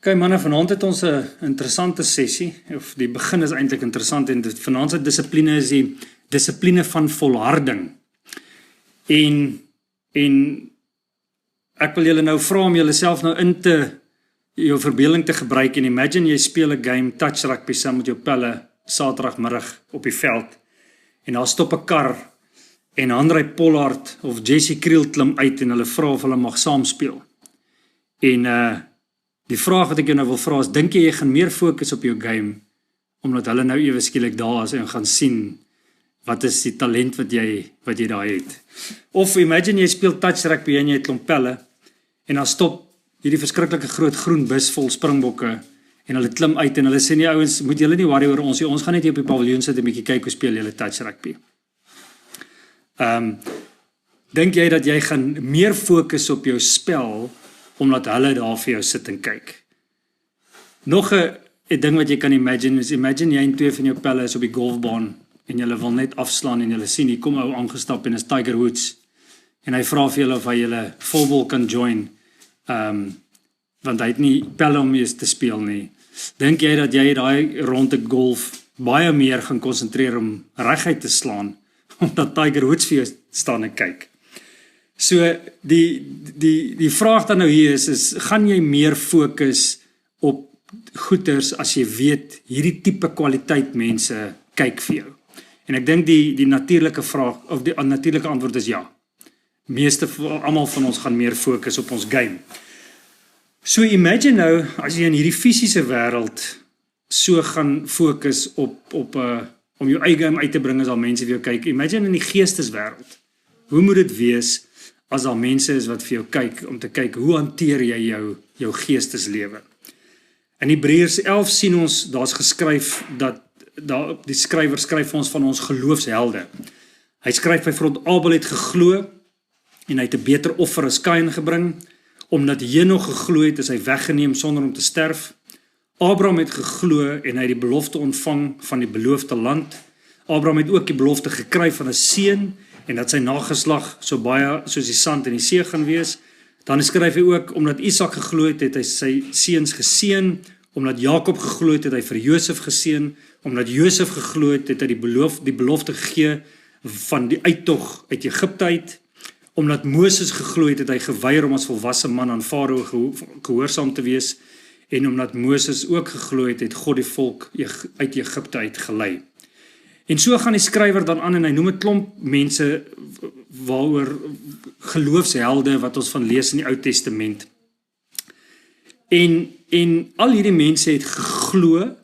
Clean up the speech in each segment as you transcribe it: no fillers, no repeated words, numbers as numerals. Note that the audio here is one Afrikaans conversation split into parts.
Okay manne, vanaand het ons 'n interessante sessie, of die begin is eintlik interessant en vanaand se dissipline is die dissipline van volharding. En ek wil julle nou vra om julleself nou in te jou verbeelding te gebruik en imagine jy speel 'n game touch rugby saam met jou pelle Saterdagmiddag op die veld en daar stop 'n kar en Andrei Pollard of Jesse Kriel klim uit en hulle vra of hulle mag saam speel. En die vraag wat ek jou nou wil vra is, dink jy gaan meer fokus op jou game, omdat hulle nou ewe skielik daar is en gaan sien, wat is die talent wat jy daar het? Of imagine jy speel touch rugby en jy het klomp pelle, en dan stop hierdie verskriklike groot groen bus vol springbokke, en hulle klim uit en hulle sê nie, ouens, moet julle nie worry oor ons nie, ons gaan net hier op die paviljoen sit en bietjie kyk hoe speel julle touch rugby. Dink jy dat jy gaan meer fokus op jou spel, omdat hulle daar vir jou sit en kyk? Nog 'n ding wat jy kan imagine is, imagine jy en twee van jou pelle is op die golfbaan en julle wil net afslaan en julle sien, hier kom ou aangestap en is Tiger Woods en hy vra vir julle of hy julle volbal kan join, want hy het nie pelle om eens te speel nie. Dink jy dat jy daai ronde golf baie meer gaan konsentreer om reguit te slaan, omdat Tiger Woods vir jou staan en kyk? So die vraag dan nou hier is gaan jy meer fokus op goeders as jy weet hierdie tipe kwaliteit mense kyk vir jou? En ek dink die natuurlike vraag of die natuurlike antwoord is ja. Almal van ons gaan meer fokus op ons game. So imagine nou as jy in hierdie fisiese wêreld so gaan fokus om jou eie game uit te bring as al mense vir jou kyk. Imagine in die geesteswêreld. Hoe moet dit wees as daar mense is wat vir jou kyk, om te kyk, hoe hanteer jy jou geesteslewe? In Hebreërs 11 sien ons, daar's geskryf, die skrywer skryf ons van ons geloofshelde. Hy skryf byvoorbeeld, Abel het geglo, en hy het 'n beter offer as Kain gebring, omdat Henog geglo het, is hy weggeneem sonder om te sterf. Abraham het geglo, en hy het die belofte ontvang van die beloofde land. Abraham het ook die belofte gekry van 'n seun, en dat sy nageslag so baie soos die sand in die see gaan wees. Dan skryf hy ook, omdat Isak geglo het, het hy sy seuns geseën, omdat Jakob geglo het, het hy vir Josef geseën, omdat Josef geglo het, het hy die belofte gegee van die uittog uit Egipte uit, omdat Moses geglo het, het hy geweier om as volwasse man aan Farao gehoorsaam te wees, en omdat Moses ook geglo het, het God die volk uit Egipte uit gelei. En so gaan die skrywer dan aan en hy noem 'n klomp mense waaroor geloofshelde wat ons van lees in die Ou Testament. En al hierdie mense het geglo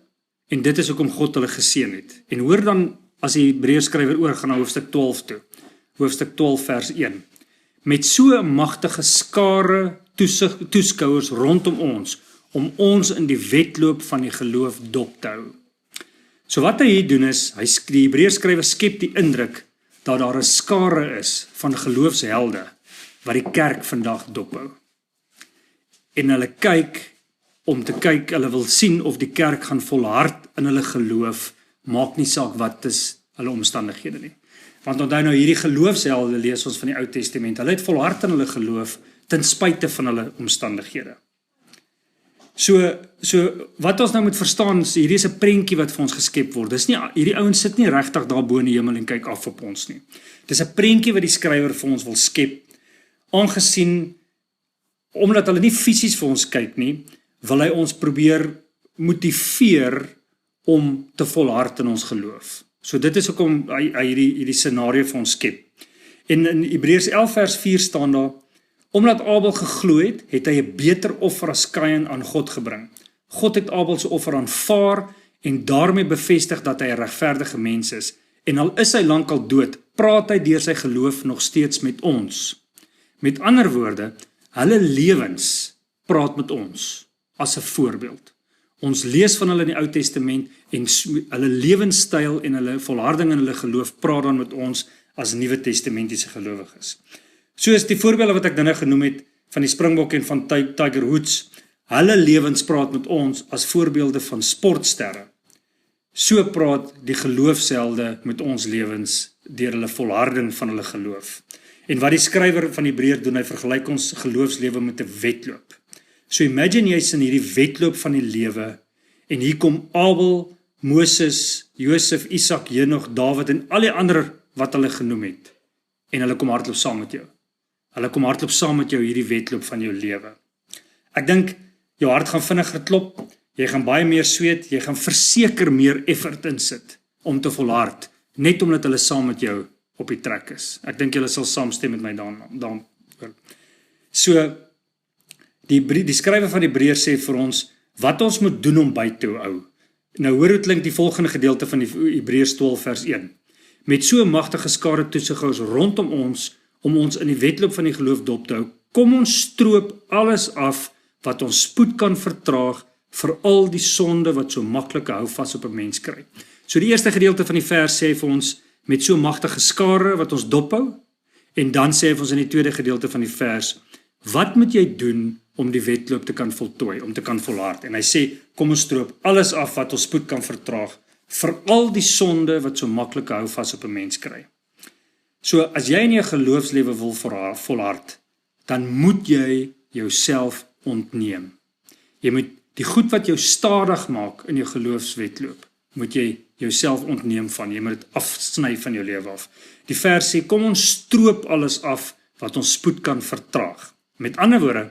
en dit is hoekom God hulle geseën het. En hoor dan as die Hebreërs skrywer oorgaan na hoofstuk 12 toe. Hoofstuk 12 vers 1. Met so 'n magtige skare toeskouers rondom ons om ons in die wedloop van die geloof dop te hou. So wat hy hier doen is, die Hebreërs skrywer skep die indruk dat daar 'n skare is van geloofshelde wat die kerk vandag dophou. En hulle kyk om te kyk, hulle wil sien of die kerk gaan volhard in hulle geloof, maak nie saak wat is hulle omstandighede nie. Want onthou nou hierdie geloofshelde lees ons van die Ou Testament, hulle het volhard in hulle geloof ten spyte van hulle omstandighede. So wat ons nou moet verstaan, is hierdie is 'n prentjie wat vir ons geskep word. Dis nie, hierdie ouens sit nie regtig daar bo in die hemel en kyk af op ons nie. Dis 'n prentjie wat die skrywer vir ons wil skep, aangesien, omdat hulle nie fisies vir ons kyk nie, wil hy ons probeer motiveer om te volhard in ons geloof. So dit is hoekom hy hierdie scenario vir ons skep. En in Hebreërs 11 vers 4 staan daar, omdat Abel geglo het, het hy 'n beter offer as Kain aan God gebring. God het Abel se offer aanvaar en daarmee bevestig dat hy 'n regverdige mens is. En al is hy lankal dood, praat hy deur sy geloof nog steeds met ons. Met ander woorde, hulle lewens praat met ons as 'n voorbeeld. Ons lees van hulle in die Ou Testament en hulle lewenstyl en hulle volharding in hulle geloof praat dan met ons as Nuwe Testamentiese gelowiges. Soos die voorbeelde wat ek nou genoem het van die Springbok en van Tiger Woods, hulle lewens praat met ons as voorbeelde van sportsterre. So praat die geloofshelde met ons lewens deur hulle volharding van hulle geloof. En wat die skrywer van Hebreërs doen, hy vergelyk ons geloofslewe met 'n wedloop. So imagine jy's in hierdie wedloop van die lewe en hier kom Abel, Moses, Josef, Isak, Henog, Dawid en al die ander wat hulle genoem het. En hulle kom hardloop saam met jou. Hulle kom hardloop saam met jou hierdie wedloop van jou lewe. Ek dink jou hart gaan vinniger klop, jy gaan baie meer sweet, jy gaan verseker meer effort insit om te volhard, net omdat hulle saam met jou op die trek is. Ek dink julle sal saamstem met my daaroor. So, die skrywer van die Hebreërs sê vir ons, wat ons moet doen om by te hou. Nou hoor hoe klink die volgende gedeelte van die Hebreërs 12 vers 1. Met so 'n magtige skare toesighouers rondom ons, om ons in die wedloop van die geloof dop te hou, kom ons stroop alles af wat ons spoed kan vertraag, veral die sonde wat so maklik hou vas op 'n mens kry. So die eerste gedeelte van die vers sê vir ons, met so magtige skare wat ons dophou, en dan sê hy vir ons in die tweede gedeelte van die vers, wat moet jy doen om die wedloop te kan voltooi, om te kan volhard? En hy sê, kom ons stroop alles af wat ons spoed kan vertraag, veral die sonde wat so maklik hou vas op 'n mens kry. So as jy in jou geloofslewe wil volhard, dan moet jy jouself ontneem. Jy moet die goed wat jou stadig maak in jou geloofswedloop, moet jy jouself ontneem van, jy moet dit afsny van jou lewe af. Die vers sê, kom ons stroop alles af wat ons spoed kan vertraag. Met ander woorde,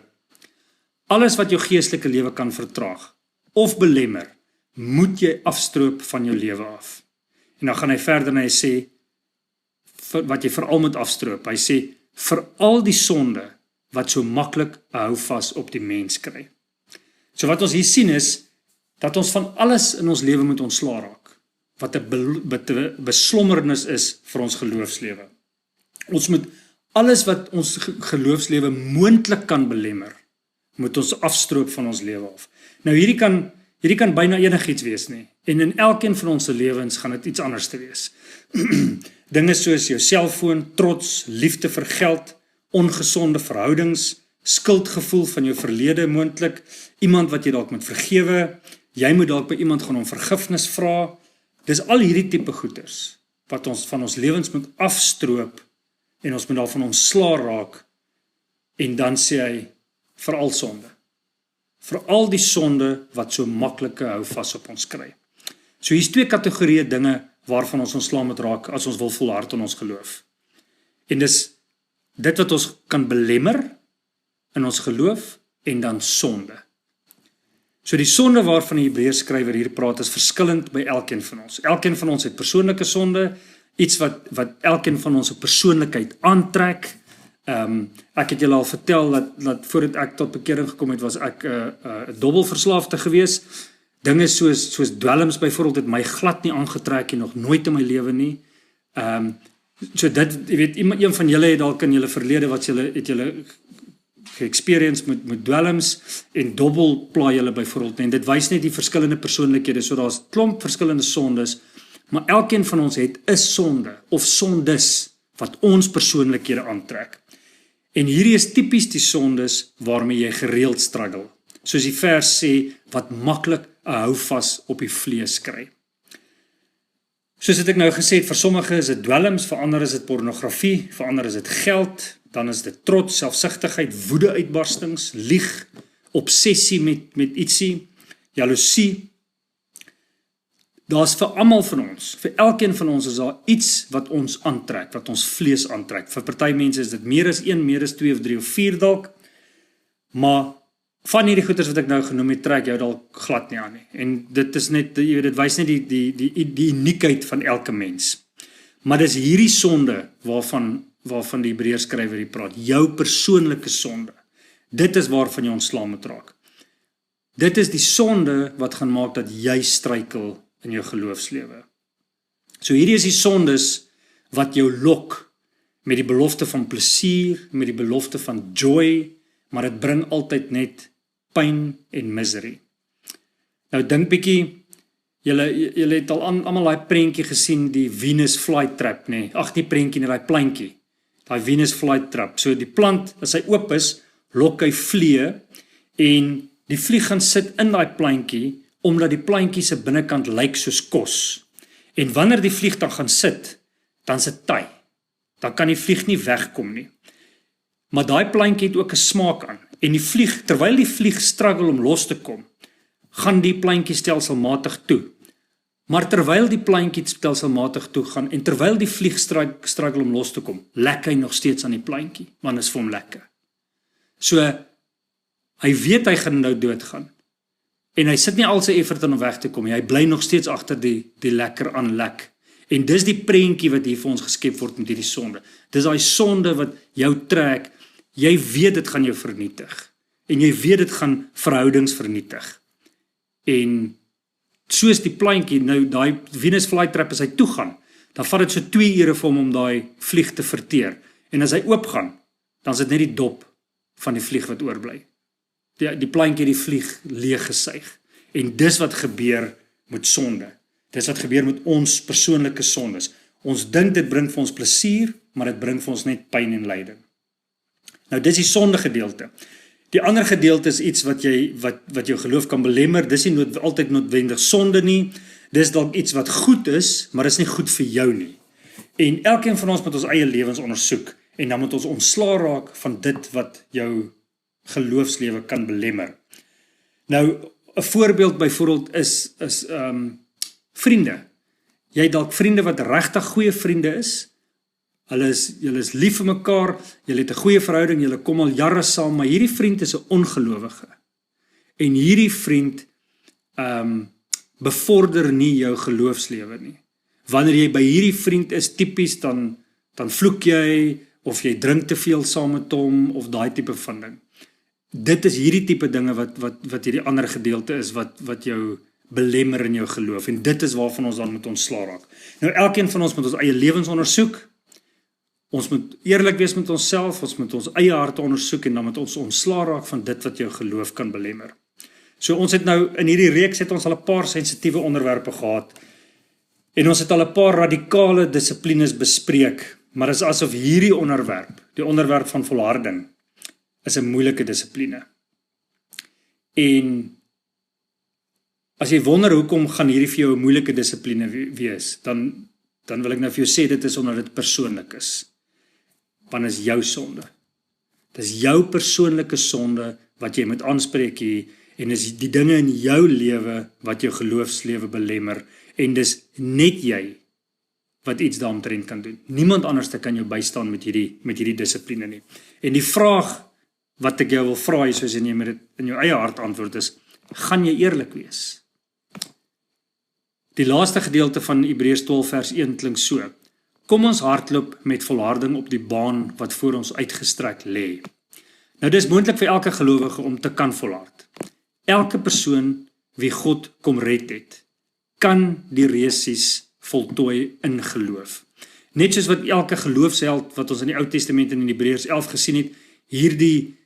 alles wat jou geestelike lewe kan vertraag, of belemmer, moet jy afstroop van jou lewe af. En dan gaan hy verder en hy sê, wat jy veral moet afstroop, hy sê, veral die sonde, wat so maklik 'n hou vas op die mens kry. So wat ons hier sien is, dat ons van alles in ons lewe moet ontslaa raak, wat 'n beslommernis is vir ons geloofslewe. Ons moet alles wat ons geloofslewe moontlik kan belemmer, moet ons afstroop van ons lewe af. Nou hierdie kan byna enigiets wees nie, en in elkeen van ons lewens gaan dit iets anders te wees. Dinge soos jou selfoon, trots, liefde vir geld, ongesonde verhoudings, skuldgevoel van jou verlede moontlik, iemand wat jy dalk moet vergewe, jy moet dalk by iemand gaan om vergifnis vra. Dis al hierdie tipe goeders wat ons van ons lewens moet afstroop en ons moet daarvan ontslaa raak. En dan sê hy, veral sonde. Veral die sonde wat so maklike hou vas op ons kry. So hier's twee kategorieë dinge waarvan ons ontslaa moet raak as ons wil volhard in ons geloof. En dis dit wat ons kan belemmer in ons geloof en dan sonde. So die sonde waarvan die Hebreërs skrywer hier praat is verskillend by elkeen van ons. Elkeen van ons het persoonlike sonde, iets wat elkeen van ons 'n persoonlikheid aantrek. Ek het julle al vertel dat voordat ek tot bekering gekom het, was ek 'n dobbelverslaafde gewees. Dinge soos dwelms byvoorbeeld het my glad nie aangetrek en nog nooit in my lewe nie. So dit, jy weet, een van julle het dalk in julle verlede wat julle ge-experience met dwelms en dobbel plaai julle byvoorbeeld. En dit wys net die verskillende persoonlikhede, so daar's klomp verskillende sondes, maar elkeen van ons het 'n sonde of sondes wat ons persoonlikhede aantrek. En hierdie is tipies die sondes waarmee jy gereeld struggle. Soos die vers sê, wat maklik 'n hou vas op die vlees kry. Soos het ek nou gesê, vir sommige is dit dwelms, vir ander is dit pornografie, vir ander is dit geld, dan is dit trots, selfsugtigheid, woede-uitbarstings, lieg, obsessie met ietsie, jaloesie. Daar's vir almal van ons, vir elkeen van ons is daar iets wat ons aantrek, wat ons vlees aantrek. Vir party mense is dit meer as 1, meer as 2 of 3 of 4 dalk, maar van hierdie goeders wat ek nou genoem het, trek jou dalk glad nie aan nie. En dit is net, dit wys net die uniekheid van elke mens. Maar dis hierdie sonde waarvan die Hebreërs skrywer hier praat, jou persoonlike sonde. Dit is waarvan jy ontslaa moet raak. Dit is die sonde wat gaan maak dat jy struikel in jou geloofslewe. So hierdie is die sondes wat jou lok met die belofte van plesier, met die belofte van joy, maar dit bring altyd net pyn en misery. Nou dink bietjie, julle het al almal daai prentjie gesien, die Venus flytrap, nê? Ag, nie prentjie nie, daai plantjie. Daai Venus flytrap. So die plant, as hy oop is, lok hy vliee en die vlieg gaan sit in daai plantjie omdat die plantjie se binnekant lyk soos kos. En wanneer die vlieg dan gaan sit, dan sit hy. Dan kan die vlieg nie wegkom nie. Maar daai plantjie het ook 'n smaak aan. En die vlieg, terwyl die vlieg struggle om los te kom, gaan die pleintjie stelselmatig toe. Maar terwyl die pleintjie stelselmatig toe gaan en terwyl die vlieg struggle om los te kom, lek hy nog steeds aan die pleintjie, want is vir hom lekker. So, hy weet hy gaan nou doodgaan. En hy sit nie al sy effort in om weg te kom nie, hy bly nog steeds agter die lekker aan lek. En dis die prentjie wat hier vir ons geskep word met hierdie sonde. Dis daai sonde wat jou trek, jy weet dit gaan jou vernietig. En jy weet dit gaan verhoudings vernietig. En soos die pleintjie, nou daai Venus flytrap as hy toegaan, dan vat dit so 2 ure vir hom om daai vlieg te verteer. En as hy oopgaan, dan is dit net die dop van die vlieg wat oorbly. Die pleintjie die vlieg leeg gesuig. En dis wat gebeur met sonde. Dis wat gebeur met ons persoonlike sondes. Ons dink dit bring vir ons plesier, maar dit bring vir ons net pyn en lyding. Nou dis die sonde gedeelte. Die ander gedeelte is iets wat jou geloof kan belemmer. Dis nie altyd noodwendig sonde nie. Dis dalk iets wat goed is, maar is nie goed vir jou nie. En elkeen van ons moet ons eie lewens ondersoek en dan moet ons ontslaa raak van dit wat jou geloofslewe kan belemmer. Nou, 'n voorbeeld byvoorbeeld is vriende. Jy het dalk vriende wat regtig goeie vriende is. Julle is lief vir mekaar, julle het 'n goeie verhouding, julle kom al jare saam, maar hierdie vriend is 'n ongelowige. En hierdie vriend bevorder nie jou geloofslewe nie. Wanneer jy by hierdie vriend is, tipies dan vloek jy of jy drink te veel saam met hom of daai tipe van ding. Dit is hierdie tipe dinge wat hierdie ander gedeelte is wat jou belemmer in jou geloof en dit is waarvan ons dan moet ontslaa raak. Nou elkeen van ons moet ons eie lewens ondersoek. Ons moet eerlik wees met onsself, ons moet ons eie harte ondersoek en dan moet ons ontslaa raak van dit wat jou geloof kan belemmer. So ons het nou in hierdie reeks het ons al 'n paar sensitiewe onderwerpe gehad en ons het al 'n paar radikale dissiplines bespreek, maar is asof hierdie onderwerp, die onderwerp van volharding, is 'n moeilike dissipline. En as jy wonder hoekom gaan hierdie vir jou 'n moeilike dissipline wees, dan wil ek nou vir jou sê dit is omdat dit persoonlik is. Want is jou sonde. Dit is jou persoonlike sonde wat jy moet aanspreek hier en is die dinge in jou lewe wat jou geloofslewe belemmer en dis net jy wat iets daaromtrent kan doen. Niemand anders kan jou bystaan met hierdie dissipline nie. En die vraag wat ek jou wil vra, soos jy met dit in jou eie hart antwoord is, gaan jy eerlik wees? Die laaste gedeelte van Hebreërs 12 vers 1 klink so: Kom ons hardloop met volharding op die baan wat voor ons uitgestrek lê. Nou dis moontlik vir elke gelowige om te kan volhard. Elke persoon wie God kom red het, kan die resies voltooi in geloof. Net soos wat elke geloofsheld wat ons in die Ou Testament en in Hebreërs 11 gesien het, hierdie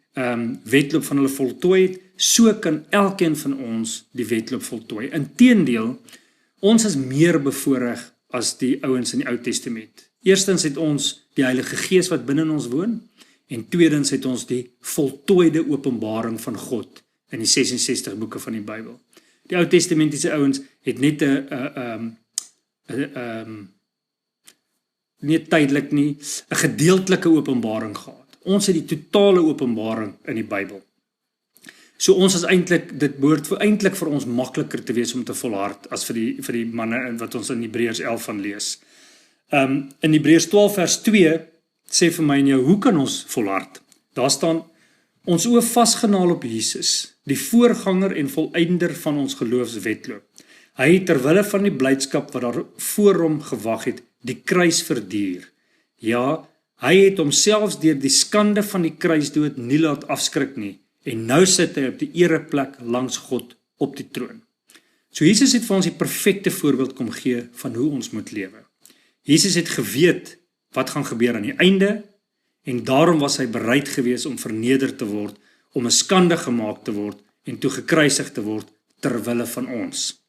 wedloop van hulle voltooi het, so kan elkeen van ons die wedloop voltooi. Inteendeel, ons is meer bevoorreg as die ouens in die Ou Testament. Eerstens het ons die Heilige Gees wat binne in ons woon, en tweedens het ons die voltooide openbaring van God in die 66 boeke van die Bybel. Die Ou Testamentiese ouens het net nie tydelik nie, 'n gedeeltelike openbaring gehad. Ons het die totale openbaring in die Bybel. So ons is eintlik, dit behoort eintlik vir ons makliker te wees om te volhard as vir die manne wat ons in Hebreërs 11 van lees. In Hebreërs 12 vers 2 sê vir my en jou, hoe kan ons volhard? Daar staan, ons oë vasgenaal op Jesus, die voorganger en volëinder van ons geloofswedloop. Hy het terwille van die blydskap wat daar voor hom gewag het, die kruis verduur. Ja, hy het homself deur die skande van die kruisdood nie laat afskrik nie, en nou sit hy op die ereplek langs God op die troon. So Jesus het vir ons die perfekte voorbeeld kom gee van hoe ons moet lewe. Jesus het geweet wat gaan gebeur aan die einde, en daarom was hy bereid gewees om verneder te word, om 'n skande gemaak te word, en toe gekruisig te word, terwille van ons.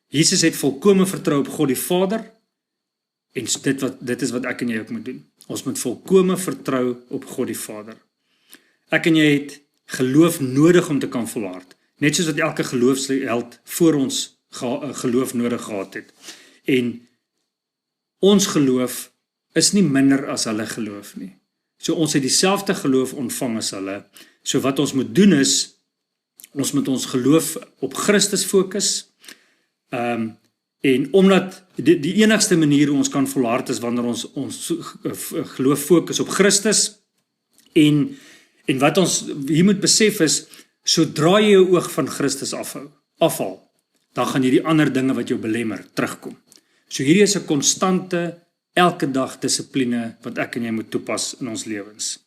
Jesus het volkome vertrou op God die Vader, en dit is wat ek en jy ook moet doen. Ons moet volkome vertrou op God die Vader. Ek en jy het geloof nodig om te kan volhard, net soos wat elke geloofsheld voor ons geloof nodig gehad het. En ons geloof is nie minder as hulle geloof nie. So ons het dieselfde geloof ontvang as hulle. So wat ons moet doen is, ons moet ons geloof op Christus fokus, en omdat die enigste manier hoe ons kan volhard is wanneer ons geloof fokus op Christus, en wat ons hier moet besef is, sodra jy jou oog van Christus afhaal, dan gaan hierdie ander dinge wat jou belemmer terugkom. So hierdie is 'n konstante, elke dag dissipline wat ek en jy moet toepas in ons lewens.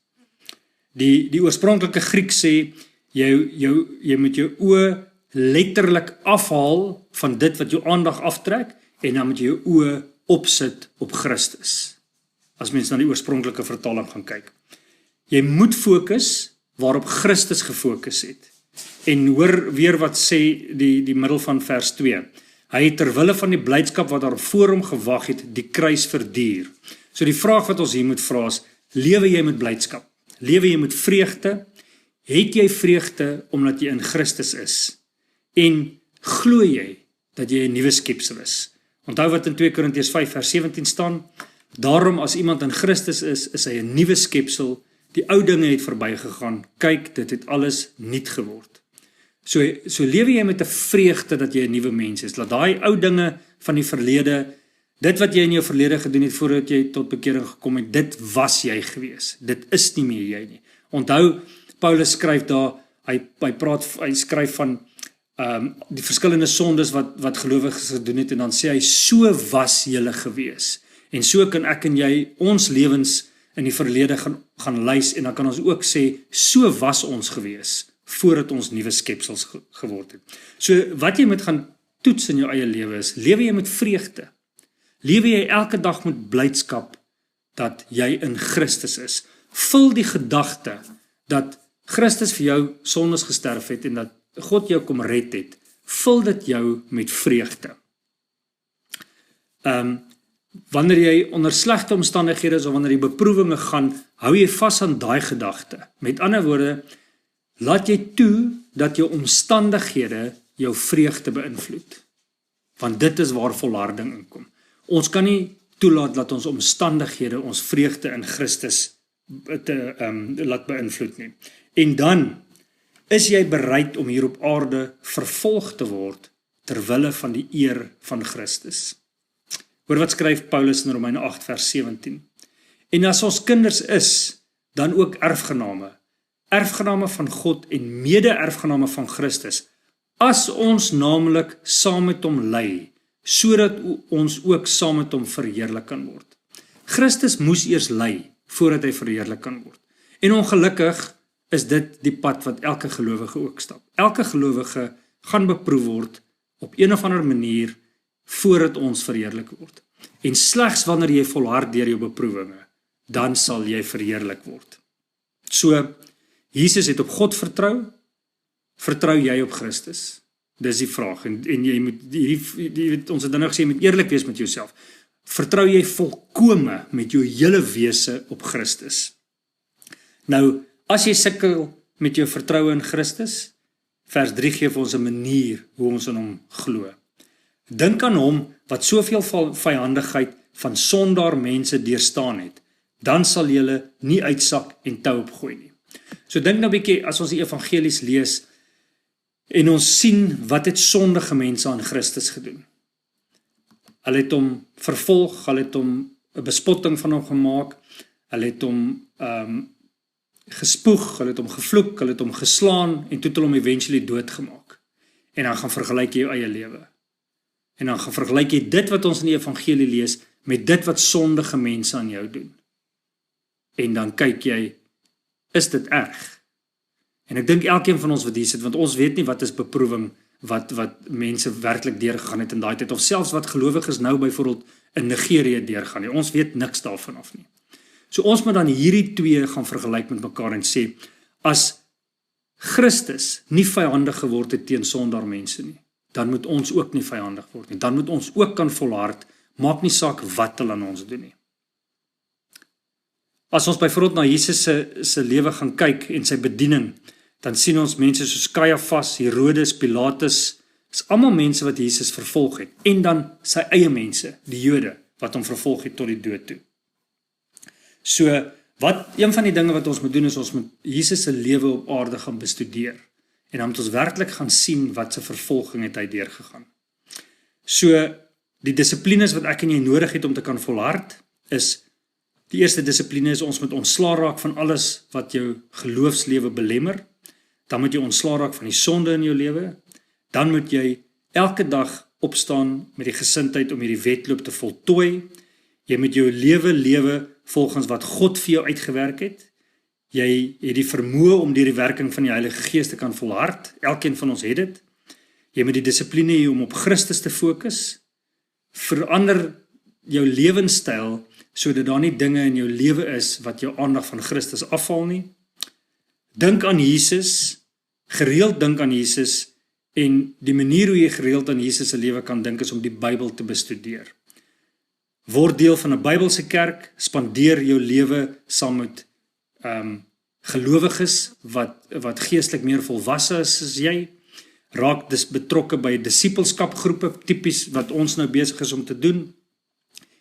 Die oorspronklike Griek sê, jy moet jou oë letterlik afhaal van dit wat jou aandag aftrek, en dan moet jy jou oë opsit op Christus. As mens na die oorspronklike vertaling gaan kyk. Jy moet fokus waarop Christus gefokus het. En hoor weer wat sê die middel van vers 2. Hy het terwille van die blydskap wat daar voor hom gewag het, die kruis verduur. So die vraag wat ons hier moet vra is, lewe jy met blydskap? Lewe jy met vreugde? Het jy vreugde omdat jy in Christus is? En glo jy dat jy 'n nuwe skepsel is? Onthou wat in 2 Korintiërs 5 vers 17 staan, daarom as iemand in Christus is hy 'n nuwe skepsel, die ou dinge het verbygegaan, kyk, dit het alles nuut geword. So lewe jy met 'n vreugde dat jy 'n nuwe mens is, laat daai ou dinge van die verlede, dit wat jy in jou verlede gedoen het voordat jy tot bekering gekom het, dit was jy gewees, dit is nie meer jy nie. Onthou, Paulus skryf daar, hy skryf van die verskillende sondes wat gelowiges gedoen het, en dan sê hy, so was julle gewees, en so kan ek en jy ons lewens in die verlede gaan lys, en dan kan ons ook sê, so was ons gewees, voordat ons nuwe skepsels geword het. So wat jy moet gaan toets in jou eie lewe is, lewe jy met vreugde? Lewe jy elke dag met blydskap dat jy in Christus is? Vul die gedagte dat Christus vir jou sondes gesterf het en dat God jou kom red het, vul dit jou met vreugde. Wanneer jy onder slegte omstandighede is of wanneer jy beproewinge gaan, hou jy vas aan daai gedagte. Met ander woorde, laat jy toe dat jou omstandighede jou vreugde beïnvloed. Want dit is waar volharding inkom. Ons kan nie toelaat dat ons omstandighede ons vreugde in Christus laat beïnvloed nie. En dan is jy bereid om hier op aarde vervolg te word terwille van die eer van Christus. Hoor wat skryf Paulus in Romeine 8 vers 17. En as ons kinders is, dan ook erfgename van God en mede-erfgename van Christus, as ons naamlik saam met hom ly, sodat ons ook saam met hom verheerlik kan word. Christus moes eers ly, voordat hy verheerlik kan word. En ongelukkig is dit die pad wat elke gelowige ook stap. Elke gelowige gaan beproef word op een of ander manier voordat ons verheerlik word. En slegs wanneer jy volhard deur jou beproewinge, dan sal jy verheerlik word. So, Jesus het op God vertrou jy op Christus? Dis die vraag, en jy moet, ons het dan nou gesê, jy moet eerlik wees met jouself. Vertrou jy volkome met jou hele wese op Christus? Nou, as jy sukkel met jou vertroue in Christus, vers 3 gee vir ons 'n manier hoe ons in hom glo. Dink aan hom wat soveel vyandigheid van sondaar mense deurstaan het, dan sal jy nie uitsak en tou opgooi nie. So dink nou 'n bietjie, as ons die evangelies lees, en ons sien wat het sondige mense aan Christus gedoen. Hulle het hom vervolg, hulle het hom 'n bespotting van hom gemaak, hulle het hom gespoeg, hulle het hom gevloek, hulle het hom geslaan, en toe het hulle hom eventually doodgemaak. En dan gaan vergelyk jy jou eie lewe. En dan gaan vergelyk jy dit wat ons in die evangelie lees, met dit wat sondige mense aan jou doen. En dan kyk jy, is dit erg? En ek dink elkeen van ons wat hier sit, want ons weet nie wat is beproewing, wat mense werklik deurgegaan het in daai tyd, of selfs wat gelowiges nou byvoorbeeld in Nigerië deurgaan nie. Ons weet niks daarvan af nie. So ons moet dan hierdie twee gaan vergelyk met mekaar en sê, as Christus nie vyandig geword het teen sondaar mense nie, dan moet ons ook nie vyandig word nie. Dan moet ons ook kan volhard, maak nie saak wat hulle aan ons doen nie. As ons byvoorbeeld na Jesus se lewe gaan kyk en sy bediening, dan sien ons mense soos Kajafas, Herodes, Pilatus, is almal mense wat Jesus vervolg het, en dan sy eie mense, die Jode, wat hom vervolg het tot die dood toe. So, Een van die dinge wat ons moet doen is ons moet Jesus se lewe op aarde gaan bestudeer en dan moet ons werklik gaan sien wat se vervolging het hy deurgegaan. So die dissiplines wat ek en jy nodig het om te kan volhard is die eerste dissipline is ons moet ontslaa raak van alles wat jou geloofslewe belemmer. Dan moet jy ontslaa raak van die sonde in jou lewe. Dan moet jy elke dag opstaan met die gesindheid om hierdie wedloop te voltooi. Jy moet jou lewe volgens wat God vir jou uitgewerk het. Jy het die vermoë om deur die werking van die Heilige Gees te kan volhard. Elkeen van ons het dit. Jy moet die dissipline hê om op Christus te fokus. Verander jou lewenstyl sodat daar nie dinge in jou lewe is wat jou aandag van Christus afval nie. Dink aan Jesus, gereeld dink aan Jesus en die manier hoe jy gereeld aan Jesus se lewe kan dink is om die Bybel te bestudeer. Word deel van 'n Bybelse kerk, spandeer jou lewe saam met gelowiges wat geestelik meer volwasse is as jy. Raak dus betrokke by disippelskapgroepe, tipies wat ons nou besig is om te doen.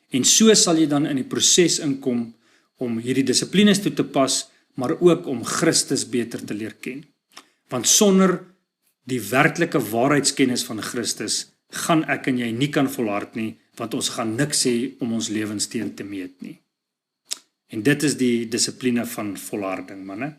En so sal jy dan in die proses inkom om hierdie dissiplines toe te pas, maar ook om Christus beter te leer ken. Want sonder die werklike waarheidskennis van Christus gaan ek en jy nie kan volhard nie, want ons gaan niks hê om ons lewens teen te meet nie. En dit is die dissipline van volharding, manne.